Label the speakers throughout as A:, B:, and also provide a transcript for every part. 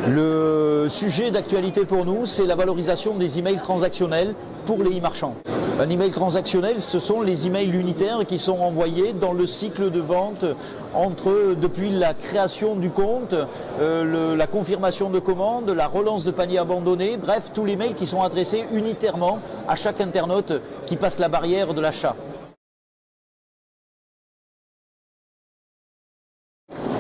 A: Le sujet d'actualité pour nous, c'est la valorisation des emails transactionnels pour les e-marchands. Un email transactionnel, ce sont les emails unitaires qui sont envoyés dans le cycle de vente depuis la création du compte, la confirmation de commande, la relance de panier abandonné, bref, tous les mails qui sont adressés unitairement à chaque internaute qui passe la barrière de l'achat.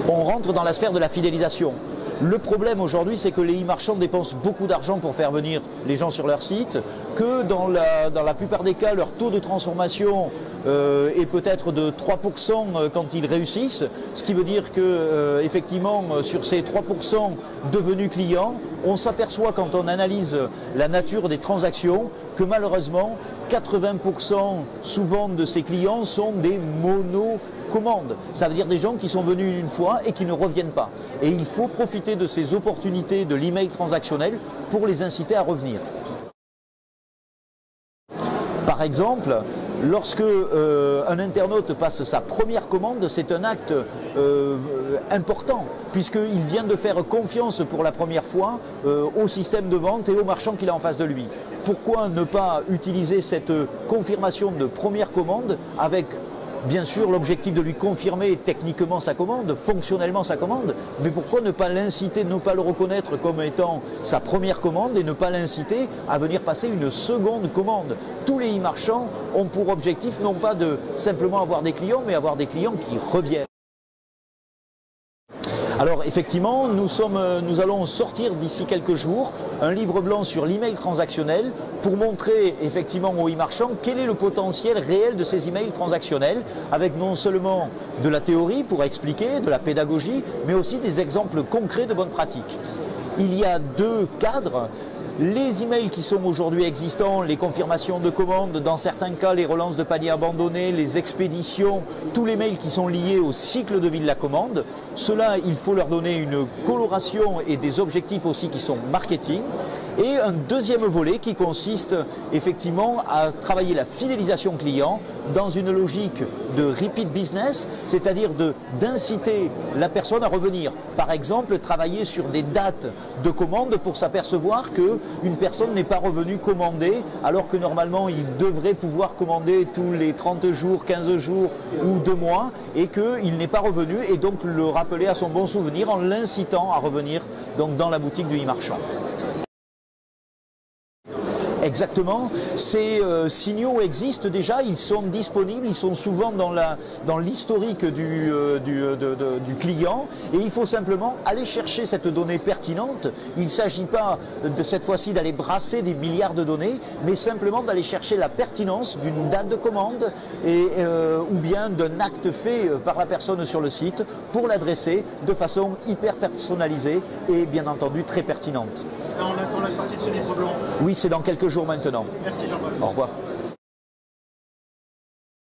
A: On rentre dans la sphère de la fidélisation. Le problème aujourd'hui, c'est que les e-marchands dépensent beaucoup d'argent pour faire venir les gens sur leur site, que dans la plupart des cas, leur taux de transformation est peut-être de 3% quand ils réussissent, ce qui veut dire que effectivement, sur ces 3% devenus clients, on s'aperçoit quand on analyse la nature des transactions que malheureusement 80% souvent de ces clients sont des monocommandes. Ça veut dire des gens qui sont venus une fois et qui ne reviennent pas. Et il faut profiter de ces opportunités de l'email transactionnel pour les inciter à revenir. Par exemple, lorsque un internaute passe sa première commande, c'est un acte important, puisqu'il vient de faire confiance pour la première fois au système de vente et au marchand qu'il a en face de lui. Pourquoi ne pas utiliser cette confirmation de première commande avec bien sûr l'objectif de lui confirmer techniquement sa commande, fonctionnellement sa commande, mais pourquoi ne pas l'inciter, ne pas le reconnaître comme étant sa première commande et ne pas l'inciter à venir passer une seconde commande. Tous les e-marchands ont pour objectif non pas de simplement avoir des clients, mais avoir des clients qui reviennent. Alors effectivement, nous allons sortir d'ici quelques jours un livre blanc sur l'email transactionnel pour montrer effectivement aux e-marchands quel est le potentiel réel de ces emails transactionnels, avec non seulement de la théorie pour expliquer, de la pédagogie, mais aussi des exemples concrets de bonnes pratiques. Il y a deux cadres. Les emails qui sont aujourd'hui existants, les confirmations de commandes, dans certains cas les relances de panier abandonnés, les expéditions, tous les mails qui sont liés au cycle de vie de la commande, ceux-là, il faut leur donner une coloration et des objectifs aussi qui sont marketing. Et un deuxième volet qui consiste effectivement à travailler la fidélisation client dans une logique de repeat business, c'est-à-dire d'inciter la personne à revenir. Par exemple, travailler sur des dates de commande pour s'apercevoir qu'une personne n'est pas revenue commander alors que normalement il devrait pouvoir commander tous les 30 jours, 15 jours ou 2 mois et qu'il n'est pas revenu, et donc le rappeler à son bon souvenir en l'incitant à revenir donc dans la boutique du e-marchand. Exactement, ces signaux existent déjà, ils sont disponibles, ils sont souvent dans l'historique du client, et il faut simplement aller chercher cette donnée pertinente. Il ne s'agit pas de cette fois-ci d'aller brasser des milliards de données, mais simplement d'aller chercher la pertinence d'une date de commande ou bien d'un acte fait par la personne sur le site pour l'adresser de façon hyper personnalisée et bien entendu très pertinente.
B: On attend la sortie de ce livre blanc.
A: Oui, c'est dans quelques jours maintenant.
B: Merci Jean-Paul.
A: Au revoir.